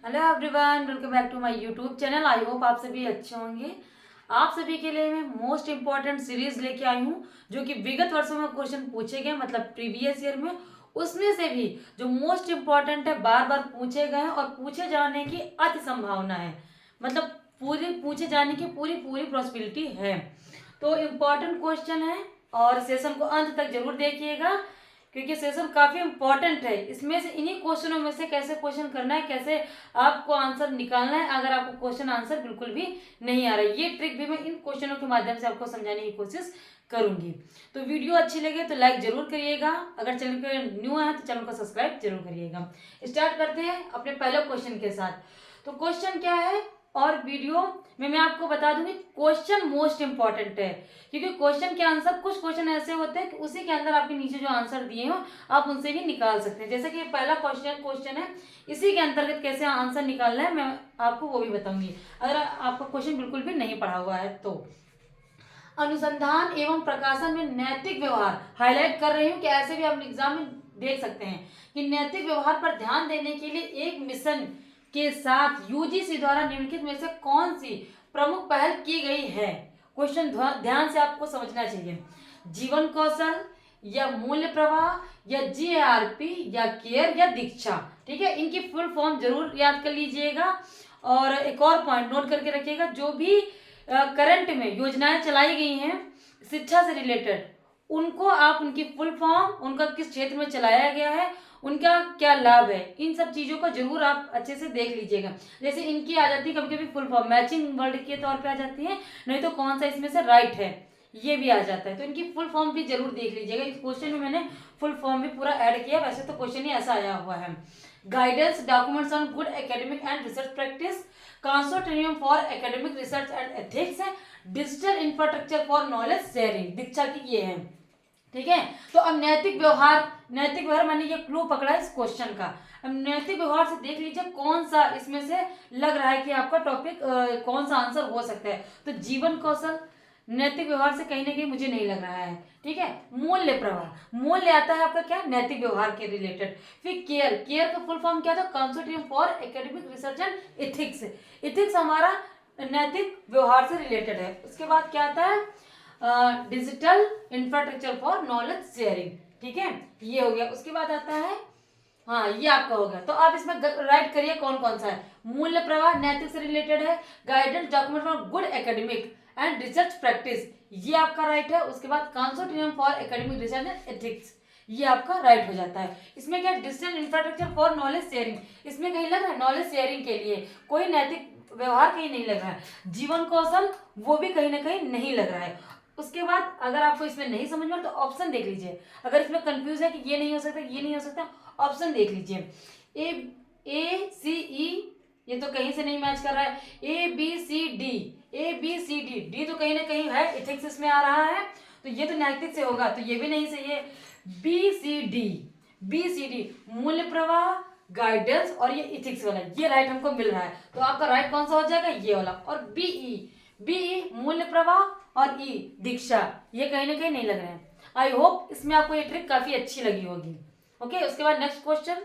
Hello everyone, welcome back to my YouTube channel. I hope आप सभी अच्छे होंगे। आप सभी के लिए मैं मोस्ट इंपॉर्टेंट सीरीज लेके आई हूँ जो कि विगत वर्षों में क्वेश्चन पूछे गए, मतलब प्रीवियस ईयर में, उसमें से भी जो मोस्ट इंपॉर्टेंट है, बार बार पूछे गए हैं और पूछे जाने की अति संभावना है, मतलब पूरी पूछे जाने की पूरी पूरी पॉसिबिलिटी है। तो इम्पोर्टेंट क्वेश्चन है और सेशन को अंत तक जरूर देखिएगा क्योंकि सेशन काफी इंपॉर्टेंट है। इसमें से इन्हीं क्वेश्चनों में से कैसे क्वेश्चन करना है, कैसे आपको आंसर निकालना है अगर आपको क्वेश्चन आंसर बिल्कुल भी नहीं आ रहा है, ये ट्रिक भी मैं इन क्वेश्चनों के माध्यम से आपको समझाने की कोशिश करूंगी। तो वीडियो अच्छी लगे तो लाइक जरूर करिएगा, अगर चैनल पे न्यू है तो चैनल को सब्सक्राइब जरूर करिएगा। स्टार्ट करते हैं अपने पहले क्वेश्चन के साथ। तो क्वेश्चन क्या है, और वीडियो में मैं आपको बता दूंगी क्वेश्चन मोस्ट इंपॉर्टेंट है क्योंकि क्वेश्चन के आंसर, कुछ क्वेश्चन ऐसे होते हैं कि उसी के अंदर आपके नीचे जो आंसर दिए हो आप उनसे भी निकाल सकते हैं। जैसे कि पहला क्वेश्चन है, इसी के अंतर्गत कैसे आंसर निकालना है मैं आपको वो भी बताऊंगी अगर आपका क्वेश्चन बिल्कुल भी नहीं पढ़ा हुआ है तो। अनुसंधान एवं प्रकाशन में नैतिक व्यवहार हाईलाइट कर रही हूँ कि ऐसे भी आप एग्जाम में देख सकते हैं कि नैतिक व्यवहार पर ध्यान देने के लिए एक मिशन के साथ यूजीसी द्वारा निम्नलिखित में से कौन सी प्रमुख पहल की गई है। क्वेश्चन ध्यान से आपको समझना चाहिए। जीवन कौशल या मूल्य प्रवाह या जीआरपी या केयर या दीक्षा, ठीक है, इनकी फुल फॉर्म जरूर याद कर लीजिएगा। और एक और पॉइंट नोट करके रखिएगा, जो भी करंट में योजनाएं चलाई गई हैं शिक्षा से रिलेटेड, उनको आप उनकी फुल फॉर्म, उनका किस क्षेत्र में चलाया गया है, उनका क्या लाभ है, इन सब चीजों को जरूर आप अच्छे से देख लीजिएगा। जैसे इनकी आ जाती है कभी कभी फुल फॉर्म मैचिंग वर्ड के तौर पे आ जाती है, नहीं तो कौन सा इसमें से राइट है ये भी आ जाता है, तो इनकी फुल फॉर्म भी जरूर देख लीजिएगा। इस क्वेश्चन में मैंने फुल फॉर्म भी पूरा ऐड किया, वैसे तो क्वेश्चन ही ऐसा आया हुआ है। Guidance documents on good academic and research practice, consortium for academic research and ethics है, digital infrastructure for knowledge sharing, Diksha की ये है, ठीक है। तो अब नैतिक व्यवहार मैंने ये क्लू पकड़ा है इस क्वेश्चन का। अब नैतिक व्यवहार से देख लीजिए कौन सा इसमें से लग रहा है कि आपका टॉपिक कौन सा आंसर हो सकता है। तो जीवन कौशल नैतिक व्यवहार से कहीं ना कहीं मुझे नहीं लग रहा है, ठीक है। मूल्य प्रवाह, मूल्य आता है आपका क्या, नैतिक व्यवहार के रिलेटेड। फिर केयर का फुल फॉर्म क्या था, consortium for academic research and ethics, ethics हमारा नैतिक व्यवहार से रिलेटेड है। उसके बाद क्या आता है, digital infrastructure for knowledge sharing, ठीक है, ये हो गया। उसके बाद आता है, हाँ ये आपका हो गया। तो आप इसमें राइट करिए कौन कौन सा है। मूल्य प्रवाह नैतिक से रिलेटेड है, guidance document for good academic and research practice, ये आपका राइट है। उसके बाद consortium for academic research and ethics, ये आपका राइट हो जाता है। इसमें क्या, digital infrastructure for knowledge sharing, इसमें कहीं लग रहा है नॉलेज शेयरिंग के लिए, कोई नैतिक व्यवहार कहीं नहीं लग रहा है। जीवन कौशल वो भी कहीं ना कहीं नहीं लग रहा है। उसके बाद अगर आपको इसमें नहीं समझ में तो ऑप्शन देख लीजिए, अगर इसमें कंफ्यूज है कि ये नहीं हो सकता ये नहीं हो सकता, ऑप्शन देख लीजिए। A, C, E, ये तो कहीं से नहीं मैच कर रहा है। A, B, C, D, A, B, C, D, D तो कहीं ना कहीं है, इथिक्स इसमें आ रहा है, तो ये तो नैतिक से होगा, तो ये भी नहीं सही है। B, C, D, मूल्य प्रवाह, गाइडेंस और ये इथिक्स वाला, ये राइट हमको मिल रहा है। तो आपका राइट कौन सा हो जाएगा, ये वाला। और बी मूल्य प्रवाह और ई दीक्षा, ये कहीं ना कहीं नहीं लग रहे हैं। आई होप इसमें आपको ये ट्रिक काफी अच्छी लगी होगी। ओके, उसके बाद नेक्स्ट क्वेश्चन,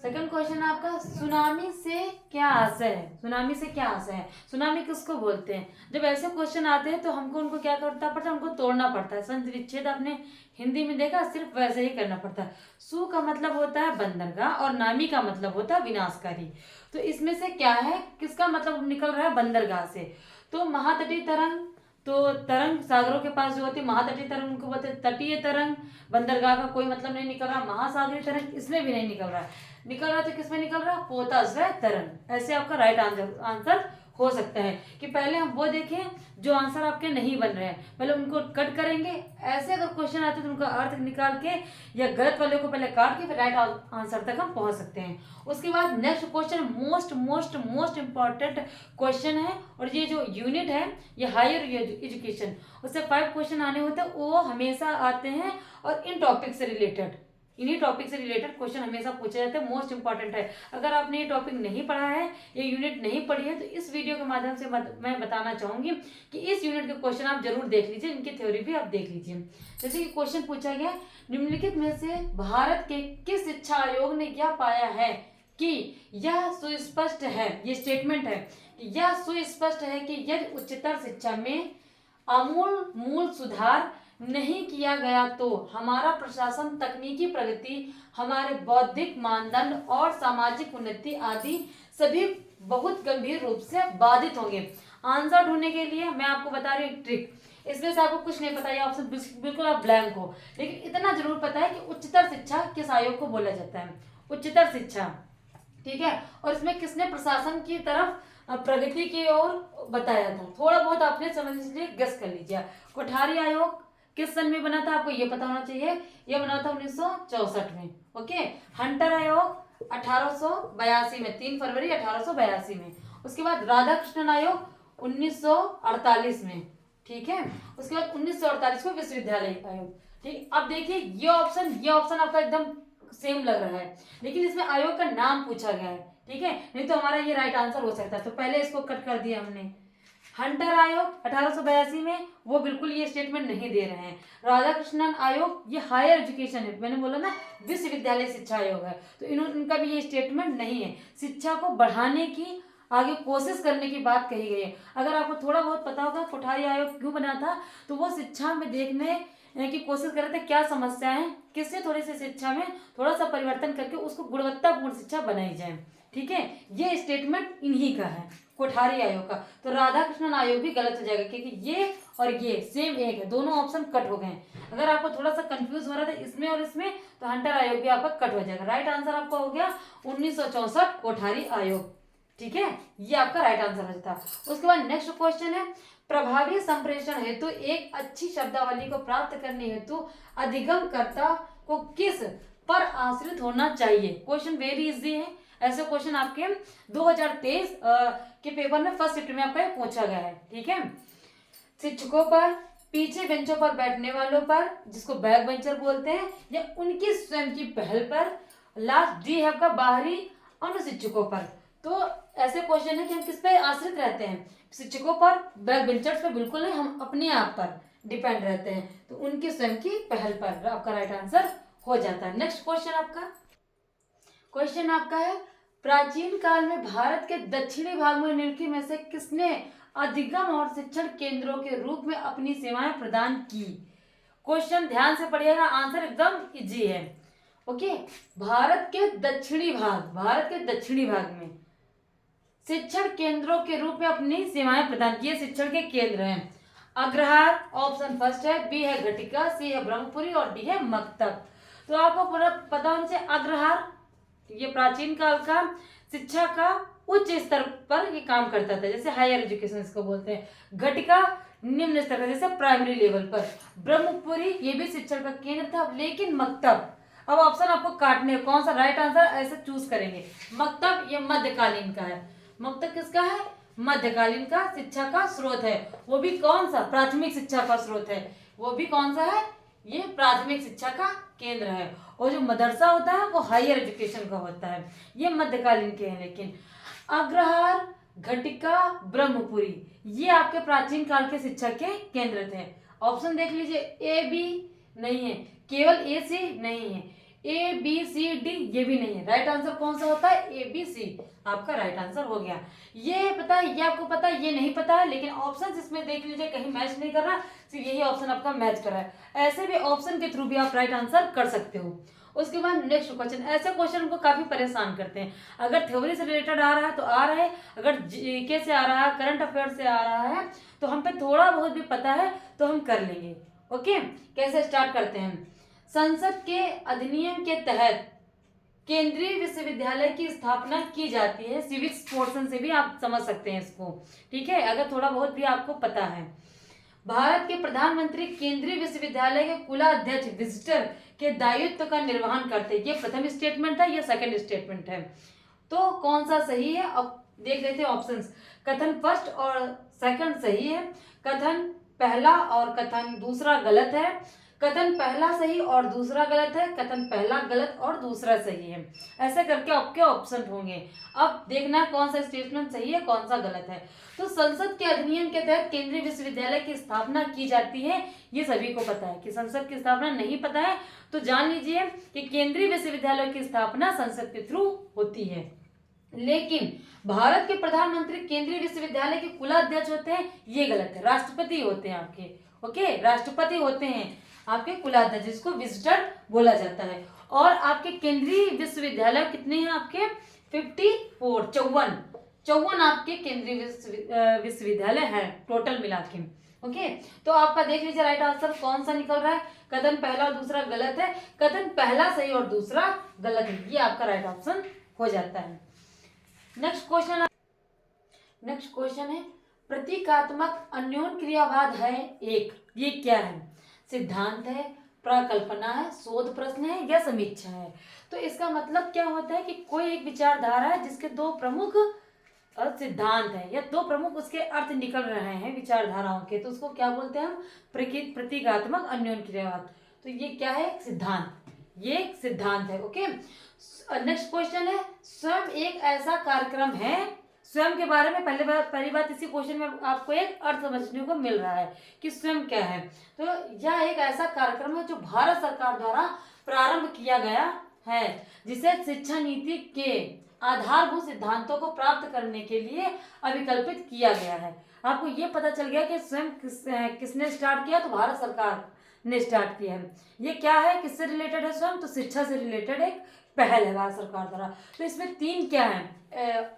सेकंड क्वेश्चन आपका, सुनामी से क्या आशय है। सुनामी से क्या आशय है, सुनामी किसको बोलते हैं। जब ऐसे क्वेश्चन आते हैं तो हमको उनको क्या करना पड़ता है, उनको तोड़ना पड़ता है। संधि विच्छेद आपने हिंदी में देखा, सिर्फ वैसे ही करना पड़ता है। सु का मतलब होता है बंदरगाह और नामी का मतलब होता है विनाशकारी। तो इसमें से क्या है, किसका मतलब निकल रहा है, बंदरगाह से। तो महातटीय तरंग, तो तरंग सागरों के पास जो होती है महातटीय तरंग उनको बोलते हैं तटीय तरंग। बंदरगाह का कोई मतलब नहीं निकल रहा। महासागरीय तरंग इसमें भी नहीं निकल रहा है, निकल रहा तो किसमें निकल रहा, पोताश्रय तरंग। ऐसे आपका राइट आंसर हो सकता है कि पहले हम वो देखें जो आंसर आपके नहीं बन रहे हैं, पहले उनको कट करेंगे। ऐसे अगर क्वेश्चन आते तो उनका अर्थ निकाल के या गलत वाले को पहले काट के फिर राइट आंसर तक हम पहुंच सकते हैं। उसके बाद next question most most most important question है, और ये जो यूनिट है ये हायर एजुकेशन, उससे 5 क्वेश्चन आने होते हैं, वो हमेशा आते हैं और इन टॉपिक से रिलेटेड, इन्हीं टॉपिक से रिलेटेड क्वेश्चन हमेशा पूछे जाते हैं, मोस्ट इंपॉर्टेंट है। अगर आपने ये टॉपिक नहीं पढ़ा है, ये यूनिट नहीं पढ़ी है, तो इस वीडियो के माध्यम से मैं बताना चाहूंगी कि इस यूनिट के क्वेश्चन आप जरूर देख लीजिए, इनकी थ्योरी भी आप देख लीजिए। जैसे कि क्वेश्चन पूछा गया, निम्नलिखित में से भारत के किस शिक्षा आयोग ने यह पाया है कि यह सुस्पष्ट है, ये स्टेटमेंट है कि यह सुस्पष्ट है कि यदि उच्चतर शिक्षा में आमूल मूल सुधार नहीं किया गया तो हमारा प्रशासन, तकनीकी प्रगति, हमारे बौद्धिक मानदंड और सामाजिक उन्नति आदि सभी बहुत गंभीर रूप से बाधित होंगे। आंसर ढूंढने के लिए मैं आपको बता रही हूँ ट्रिक। इसमें से आपको कुछ नहीं पता, ये ऑप्शन बिल्कुल आप ब्लैंक हो, लेकिन इतना जरूर पता है कि उच्चतर शिक्षा किस आयोग को बोला जाता है, उच्चतर शिक्षा, ठीक है। और इसमें किसने प्रशासन की तरफ प्रगति की ओर बताया था, थोड़ा बहुत आपने समझ लिए गेस कर लीजिए। कोठारी आयोग किस सन में बना था, आपको ये पता होना चाहिए, ये बना था 1964 में। ओके, हंटर आयोग 1882 में, 3 फरवरी 1882 में। उसके बाद राधाकृष्णन आयोग 1948 में, ठीक है। उसके बाद 1948 को विश्वविद्यालय आयोग, ठीक। अब देखिए ये ऑप्शन आपका एकदम सेम लग रहा है, लेकिन इसमें आयोग का नाम पूछा गया है, ठीक है, नहीं तो हमारा ये राइट आंसर हो सकता है। तो पहले इसको कट कर दिया हमने। हंटर आयोग 1882 में, वो बिल्कुल ये स्टेटमेंट नहीं दे रहे हैं। राधाकृष्णन आयोग ये हायर एजुकेशन है, मैंने बोला ना विश्वविद्यालय शिक्षा आयोग है, तो इनका भी ये स्टेटमेंट नहीं है। शिक्षा को बढ़ाने की आगे कोशिश करने की बात कही गई है। अगर आपको थोड़ा बहुत पता होगा कोठारी आयोग क्यों बना था, तो वो शिक्षा में देखने की कोशिश कर रहे थे क्या समस्या है, किससे थोड़ी सी शिक्षा में थोड़ा सा परिवर्तन करके उसको गुणवत्तापूर्ण शिक्षा बनाई जाए, ठीक है। ये स्टेटमेंट इन्हीं का है, कोठारी आयोग का। तो राधाकृष्णन आयोग भी गलत हो जाएगा, क्योंकि ये और ये सेम एक है, दोनों ऑप्शन कट हो गए। अगर आपको थोड़ा सा कंफ्यूज हो रहा था इसमें और इसमें, तो हंटर आयोग भी आपका कट हो जाएगा। राइट आंसर आपका हो गया 1964 कोठारी आयोग, ठीक है, ये आपका राइट आंसर हो जाता। उसके बाद नेक्स्ट क्वेश्चन है, प्रभावी संप्रेषण हेतु एक अच्छी शब्दावली को प्राप्त करने हेतु अधिगमकर्ता को किस पर आश्रित होना चाहिए। क्वेश्चन वेरी इजी है, ऐसे क्वेश्चन आपके 2023 के पेपर में फर्स्ट शिफ्ट में आपका पूछा गया है, ठीक है। शिक्षकों पर, पीछे बेंचों पर बैठने वालों पर, जिसको बैक बेंचर बोलते हैं, या उनकी स्वयं की पहल पर, लास्ट डी है आपका बाहरी अन्य शिक्षकों पर। तो ऐसे क्वेश्चन है कि हम किस पे आश्रित रहते हैं, शिक्षकों पर, बैक बेंचर्स पर बिल्कुल नहीं, हम अपने आप पर डिपेंड रहते हैं, तो उनकी स्वयं की पहल पर आपका राइट आंसर हो जाता है। नेक्स्ट क्वेश्चन आपका है, प्राचीन काल में भारत के दक्षिणी भाग में निम्नलिखित में से किसने अधिगम और शिक्षण केंद्रों के रूप में अपनी सेवाएं प्रदान की। क्वेश्चन ध्यान से पढ़िएगा, आंसर एकदम इजी है। ओके, भारत के दक्षिणी भाग में शिक्षण केंद्रों के रूप में अपनी सेवाएं प्रदान की, शिक्षण के केंद्र हैं। अग्रहार ऑप्शन फर्स्ट है, बी है घटिका, सी है ब्रह्मपुरी और डी है मक्तब। तो आपको पूरा पता होना चाहिए, अग्रहार ये प्राचीन काल का शिक्षा का उच्च स्तर पर ये काम करता था, जैसे हायर एजुकेशन इसको बोलते हैं। घटिका निम्न स्तर का, जैसे प्राइमरी लेवल पर। ब्रह्मपुरी ये भी शिक्षण का केंद्र था, लेकिन मक्तब, अब ऑप्शन आपको काटने, कौन सा राइट आंसर ऐसे चूज करेंगे। मक्तब ये मध्यकालीन का है, मक्तब किसका है, मध्यकालीन का शिक्षा का स्रोत है, वो भी कौन सा, प्राथमिक शिक्षा का स्रोत है, वो भी कौन सा है, ये प्राथमिक शिक्षा का केंद्र है। और जो मदरसा होता है वो हायर एजुकेशन का होता है, ये मध्यकालीन के हैं। लेकिन अग्रहार, घटिका, ब्रह्मपुरी ये आपके प्राचीन काल के शिक्षा के केंद्र थे। ऑप्शन देख लीजिए, ए बी नहीं है, केवल ए सी नहीं है, ए बी सी डी ये भी नहीं है। राइट आंसर कौन सा होता है, ए बी सी आपका राइट आंसर हो गया। ये पता है, ये आपको पता है, ये नहीं पता है, लेकिन ऑप्शन इसमें देख लीजिए कहीं मैच नहीं कर रहा, सिर्फ यही ऑप्शन आपका मैच कर रहा है। ऐसे भी ऑप्शन के थ्रू भी आप राइट आंसर कर सकते हो। उसके बाद नेक्स्ट क्वेश्चन, ऐसे क्वेश्चन को काफी परेशान करते हैं। अगर थ्योरी से रिलेटेड आ रहा है तो आ रहा है, अगर जीके से आ रहा है, करंट अफेयर से आ रहा है, तो हम पे थोड़ा बहुत भी पता है तो हम कर लेंगे। ओके, कैसे स्टार्ट करते हैं। संसद के अधिनियम के तहत केंद्रीय विश्वविद्यालय की स्थापना की जाती है, सिविक्स पोर्शन से भी आप समझ सकते हैं इसको, ठीक है, अगर थोड़ा बहुत भी आपको पता है। भारत के प्रधानमंत्री केंद्रीय विश्वविद्यालय के कुलाध्यक्ष विजिटर के दायित्व का निर्वहन करते हैं। ये प्रथम स्टेटमेंट है, ये सेकंड स्टेटमेंट है, तो कौन सा सही है। अब देख लेते हैं ऑप्शंस। कथन फर्स्ट और सेकंड सही है, कथन पहला और कथन दूसरा गलत है, कथन पहला सही और दूसरा गलत है, कथन पहला गलत और दूसरा सही है। ऐसे करके आपके ऑप्शन होंगे। अब देखना है कौन सा स्टेटमेंट सही है, कौन सा गलत है। तो संसद के अधिनियम के तहत केंद्रीय विश्वविद्यालय की स्थापना की जाती है, ये सभी को पता है। कि संसद की स्थापना नहीं पता है तो जान लीजिए कि केंद्रीय विश्वविद्यालय की स्थापना संसद के थ्रू होती है। लेकिन भारत के प्रधानमंत्री केंद्रीय विश्वविद्यालय के कुलाध्यक्ष होते हैं, ये गलत है। राष्ट्रपति होते हैं आपके, ओके, राष्ट्रपति होते हैं आपके कुलाध्यक्ष, जिसको विजिटर बोला जाता है। और आपके केंद्रीय विश्वविद्यालय कितने हैं आपके? 54, 54 आपके केंद्रीय विश्वविद्यालय है टोटल मिला के। ओके, तो आपका देख लीजिए राइट आंसर कौन सा निकल रहा है। कथन पहला और दूसरा गलत है, कथन पहला सही और दूसरा गलत है, ये आपका राइट ऑप्शन हो जाता है। नेक्स्ट क्वेश्चन है प्रतीकात्मक अन्योन क्रियावाद है एक, ये क्या है? सिद्धांत है, प्रकल्पना है, शोध प्रश्न है या समीक्षा है? तो इसका मतलब क्या होता है कि कोई एक विचारधारा है जिसके दो प्रमुख सिद्धांत है या दो प्रमुख उसके अर्थ निकल रहे हैं विचारधाराओं के, तो उसको क्या बोलते हैं हम? प्रतीकात्मक अन्योन क्रियावाद। तो ये क्या है? सिद्धांत, ये सिद्धांत है। ओके, नेक्स्ट क्वेश्चन है स्वयं एक ऐसा कार्यक्रम है। स्वयं के बारे में पहली बात इसी क्वेश्चन में आपको एक अर्थ समझने को मिल रहा है कि स्वयं क्या है। तो यह एक ऐसा कार्यक्रम है जो भारत सरकार द्वारा प्रारंभ किया गया है, जिसे शिक्षा नीति के आधारभूत सिद्धांतों को प्राप्त करने के लिए अभिकल्पित किया गया है। आपको ये पता चल गया कि स्वयं किसने स्टार्ट किया? तो भारत सरकार ने स्टार्ट किया है। ये क्या है, किससे रिलेटेड है स्वयं? तो शिक्षा से रिलेटेड एक पहल है भारत सरकार द्वारा। तो इसमें तीन क्या है,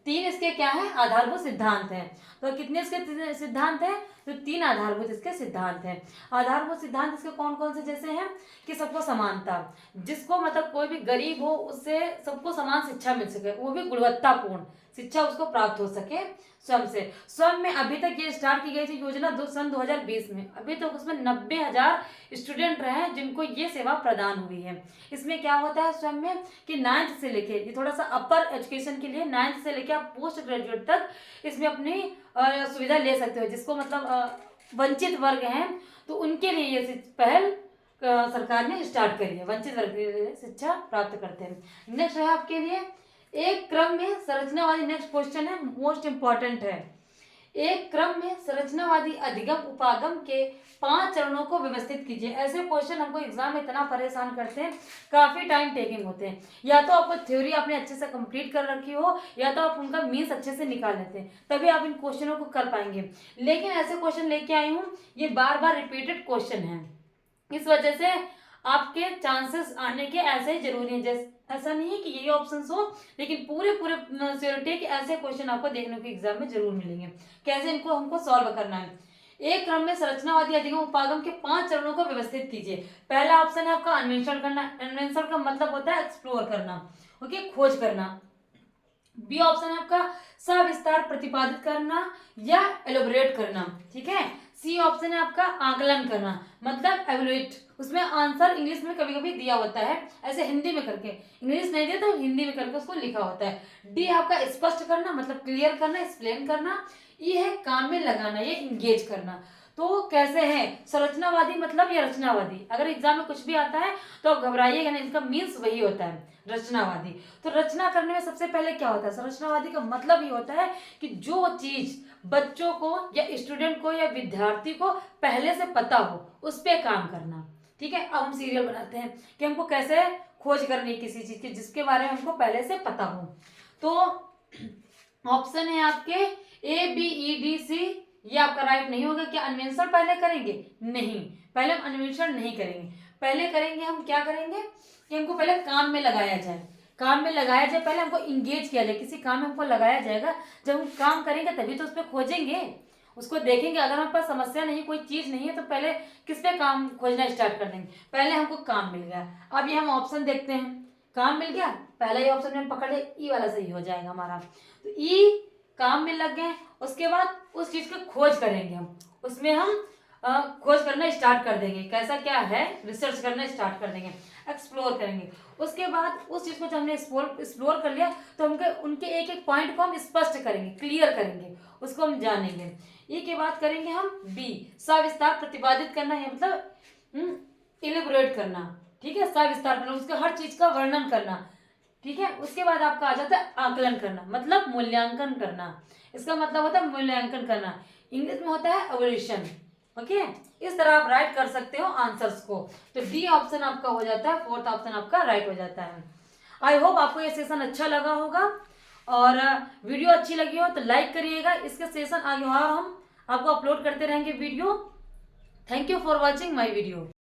तीन इसके क्या है? आधारभूत सिद्धांत हैं। तो कितने इसके सिद्धांत हैं? तो तीन आधारभूत इसके सिद्धांत हैं। आधारभूत सिद्धांत इसके कौन कौन से जैसे हैं कि सबको समानता, जिसको मतलब कोई भी गरीब हो उससे सबको समान शिक्षा मिल सके, वो भी गुणवत्तापूर्ण शिक्षा उसको प्राप्त हो सके स्वयं से। स्वयं में अभी तक ये स्टार्ट की गई थी योजना सन 2020 में, अभी तक उसमें 90,000 स्टूडेंट रहे हैं जिनको ये सेवा प्रदान हुई है। इसमें क्या होता है स्वयं में कि 9th से लेके, ये थोड़ा सा अपर एजुकेशन के लिए 9th से लेके आप पोस्ट ग्रेजुएट तक इसमें अपनी सुविधा ले सकते हो। जिसको मतलब वंचित वर्ग हैं तो उनके लिए ये पहल सरकार ने स्टार्ट करी है, वंचित वर्ग के लिए शिक्षा प्राप्त करते हैं। नेक्स्ट है आपके लिए एक क्रम में संरचनावादी, नेक्स्ट क्वेश्चन है मोस्ट इंपॉर्टेंट है। एक क्रम में संरचनावादी अधिगम उपागम के 5 चरणों को व्यवस्थित कीजिए। ऐसे क्वेश्चन हमको एग्जाम में इतना परेशान करते हैं, काफी टाइम टेकिंग होते हैं। या तो आपको थ्योरी आपने अच्छे से कंप्लीट कर रखी हो, या तो आप उनका मीन्स अच्छे से निकाल लेते हैं, तभी आप इन क्वेश्चनों को कर पाएंगे। लेकिन ऐसे क्वेश्चन लेके आई हूँ, ये बार बार रिपीटेड क्वेश्चन है, इस वजह से आपके चांसेस आने के ऐसे ही जरूरी हैं। जैसे ऐसा नहीं है कि यही ऑप्शंस हो, लेकिन पूरे श्योरिटी के ऐसे क्वेश्चन आपको देखने को एग्जाम में जरूर मिलेंगे। कैसे इनको हमको सॉल्व करना है? एक क्रम में संरचनावादी अधिगम उपागम के 5 चरणों को व्यवस्थित कीजिए। पहला ऑप्शन है आपका अन्वेषण करना। अन्वेषण का मतलब होता है एक्सप्लोर करना, ओके, खोज करना। बी ऑप्शन है आपका सविस्तार प्रतिपादित करना या एलोबरेट करना, ठीक है। सी ऑप्शन है आपका आकलन करना, मतलब एवेल्युएट। उसमें आंसर इंग्लिश में कभी कभी दिया होता है, ऐसे हिंदी में करके, इंग्लिश नहीं दिया तो हिंदी में करके उसको लिखा होता है। डी आपका स्पष्ट करना, मतलब क्लियर करना, एक्सप्लेन करना। ये है काम में लगाना, ये इंगेज करना। तो कैसे है संरचनावादी मतलब या रचनावादी? अगर एग्जाम में कुछ भी आता है तो घबराइएगा नहीं, इसका मीन्स वही होता है रचनावादी। तो रचना करने में सबसे पहले क्या होता है? संरचनावादी का मतलब ये होता है कि जो चीज बच्चों को या स्टूडेंट को या विद्यार्थी को पहले से पता हो उस पर काम करना, ठीक है। अब हम सीरियल बनाते हैं कि हमको कैसे खोज करनी किसी चीज की जिसके बारे में हमको पहले से पता हो। तो ऑप्शन है आपके ABEDC, ये आपका राइट नहीं होगा। क्या अन्वेषण पहले करेंगे? नहीं, पहले हम अन्वेषण नहीं करेंगे। पहले करेंगे हम क्या करेंगे कि हमको पहले काम में लगाया जाए, काम में लगाया जाए, पहले हमको इंगेज किया जाए, किसी काम में हमको लगाया जाएगा। जब हम काम करेंगे तभी तो उस पर खोजेंगे, उसको देखेंगे। अगर हमारे पास समस्या नहीं, कोई चीज नहीं है, तो पहले किस पे काम खोजना स्टार्ट कर देंगे? पहले हमको काम मिल गया। अब ये हम ऑप्शन देखते हैं, काम मिल गया, पहला ही ऑप्शन में पकड़ ले, ई वाला सही हो जाएगा हमारा। तो ई काम में लग गए, उसके बाद उस चीज की खोज करेंगे हम, उसमें हम खोज करना स्टार्ट कर देंगे, कैसा क्या है रिसर्च करना स्टार्ट कर देंगे, एक्सप्लोर करेंगे। उसके बाद उस चीज को जब हमने एक्सप्लोर कर लिया तो हमके उनके एक एक पॉइंट को हम स्पष्ट करेंगे, क्लियर करेंगे, उसको हम जानेंगे। ये के बाद करेंगे हम बी सविस्तार प्रतिपादित करना है, मतलब इलेबोरेट करना, ठीक है, सविस्तार करना, उसके हर चीज का वर्णन करना, ठीक है। उसके बाद आपका आ जाता है आकलन करना, मतलब मूल्यांकन करना। इसका मतलब होता है मूल्यांकन करना, इंग्लिश में होता है एवोल्यूशन। ओके, इस तरह आप राइट कर सकते हो आंसर्स को। तो डी ऑप्शन आपका हो जाता है, फोर्थ ऑप्शन आपका राइट हो जाता है। आई होप आपको ये सेशन अच्छा लगा होगा, और वीडियो अच्छी लगी हो तो लाइक करिएगा। इसके सेशन आगे और हम आपको अपलोड करते रहेंगे video. Thank you for watching my video.